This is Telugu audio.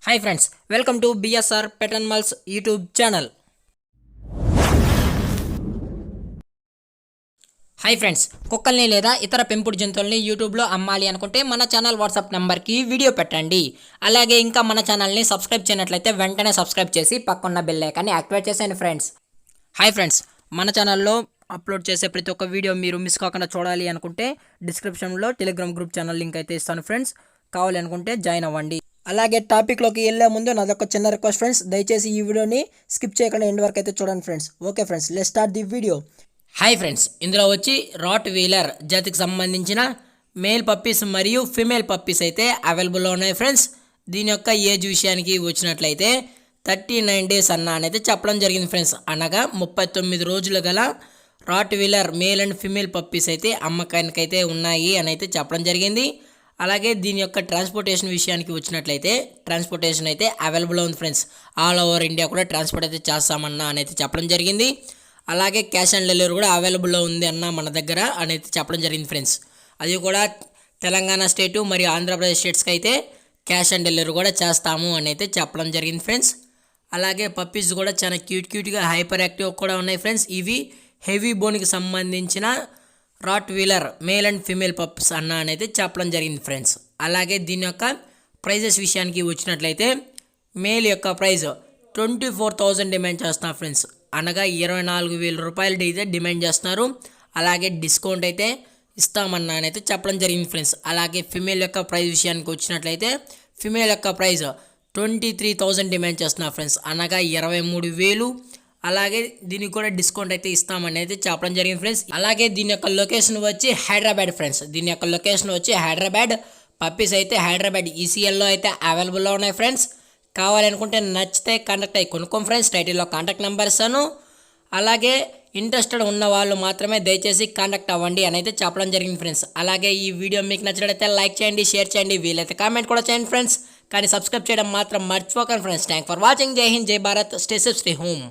Hi friends, welcome to BSR pet animals YouTube channel. Hi friends, కుక్కల్ని లేదా ఇతర పెంపుడు జంతువుల్ని యూట్యూబ్లో అమ్మాలి అనుకుంటే మన ఛానల్ వాట్సాప్ నెంబర్కి వీడియో పెట్టండి. అలాగే ఇంకా మన ఛానల్ని సబ్స్క్రైబ్ చేయనట్లయితే వెంటనే సబ్స్క్రైబ్ చేసి పక్కన్న బెల్ ఐకాన్ని యాక్టివేట్ చేసేయండి ఫ్రెండ్స్. హాయ్ ఫ్రెండ్స్, మన ఛానల్లో అప్లోడ్ చేసే ప్రతి ఒక్క వీడియో మీరు మిస్ కాకుండా చూడాలి అనుకుంటే డిస్క్రిప్షన్లో టెలిగ్రామ్ గ్రూప్ ఛానల్ లింక్ అయితే ఇస్తాను ఫ్రెండ్స్. కావాలి అనుకుంటే జాయిన్ అవ్వండి. అలాగే టాపిక్లోకి వెళ్ళే ముందు నాదొక చిన్న రిక్వెస్ట్ ఫ్రెండ్స్, దయచేసి ఈ వీడియోని స్కిప్ చేయకుండా ఎండ్ వరకు అయితే చూడండి friends. Okay friends, let's start the video. Hi friends, ఇందులో వచ్చి రాట్ వీలర్ జాతికి సంబంధించిన మేల్ పప్పీస్ మరియు ఫిమేల్ పప్పీస్ అయితే అవైలబుల్లో ఉన్నాయి ఫ్రెండ్స్. దీని యొక్క ఏజ్ విషయానికి వచ్చినట్లయితే 39 డేస్ అనేది చెప్పడం జరిగింది ఫ్రెండ్స్. అనగా 39 రోజులు గల Rottweiler male and female puppies అయితే అమ్మకానికి అయితే ఉన్నాయి అని అయితే చెప్పడం జరిగింది. అలాగే దీని యొక్క ట్రాన్స్పోర్టేషన్ విషయానికి వచ్చినట్లయితే ట్రాన్స్పోర్టేషన్ అయితే అవైలబుల్ ఉంది ఫ్రెండ్స్. ఆల్ ఓవర్ ఇండియా కూడా ట్రాన్స్పోర్ట్ అయితే చేస్తామన్నా అని అయితే చెప్పడం జరిగింది. అలాగే క్యాష్ ఆన్ డెలివరీ కూడా అవైలబుల్లో ఉంది అన్న మన దగ్గర అని అయితే చెప్పడం జరిగింది ఫ్రెండ్స్. అది కూడా తెలంగాణ స్టేటు మరియు ఆంధ్రప్రదేశ్ స్టేట్స్కి అయితే క్యాష్ ఆన్ డెలివరీ కూడా చేస్తాము అని అయితే చెప్పడం జరిగింది ఫ్రెండ్స్. అలాగే పప్పీస్ కూడా చాలా క్యూట్గా హైపర్ యాక్టివ్ కూడా ఉన్నాయి ఫ్రెండ్స్. ఇవి హెవీ బోన్కి సంబంధించిన Rottweiler male and female pups అన్న అనేది చెప్పడం జరిగింది ఫ్రెండ్స్. అలాగే దీని యొక్క ప్రైజెస్ విషయానికి వచ్చినట్లయితే మేల్ యొక్క ప్రైజ్ 24,000 డిమాండ్ చేస్తున్నారు ఫ్రెండ్స్. అనగా 24,000 రూపాయలు అయితే డిమాండ్ చేస్తున్నారు. అలాగే డిస్కౌంట్ అయితే ఇస్తామన్నా అని అయితే చెప్పడం జరిగింది ఫ్రెండ్స్. అలాగే ఫిమేల్ యొక్క ప్రైజ్ విషయానికి వచ్చినట్లయితే ఫిమేల్ యొక్క ప్రైజ్ 23,000 డిమాండ్ చేస్తున్నారు ఫ్రెండ్స్. అనగా 23,000. అలాగే దీనికి కూడా డిస్కౌంట్ అయితే ఇస్తామని అయితే చెప్పడం జరిగింది ఫ్రెండ్స్. అలాగే దీని యొక్క లొకేషన్ వచ్చి హైదరాబాద్ ఫ్రెండ్స్. దీని యొక్క లొకేషన్ వచ్చి హైదరాబాద్. పప్పీస్ అయితే హైదరాబాద్ ఈసీఎల్లో అయితే అవైలబుల్లో ఉన్నాయి ఫ్రెండ్స్. కావాలనుకుంటే నచ్చితే కాంటాక్ట్ అయ్యి కొనుక్కోం ఫ్రెండ్స్. టైటిల్లో కాంటాక్ట్ నెంబర్ ఇస్తాను. అలాగే ఇంట్రెస్టెడ్ ఉన్న వాళ్ళు మాత్రమే దయచేసి కాంటాక్ట్ అవ్వండి అని అయితే చెప్పడం జరిగింది ఫ్రెండ్స్. అలాగే ఈ వీడియో మీకు నచ్చినట్లయితే లైక్ చేయండి, షేర్ చేయండి, వీలైతే కామెంట్ కూడా చేయండి ఫ్రెండ్స్. కానీ సబ్స్క్రైబ్ చేయడం మాత్రం మర్చిపోకండి ఫ్రెండ్స్. Thank for watching. జై హింద్, జై Bharat, stay safe, stay home.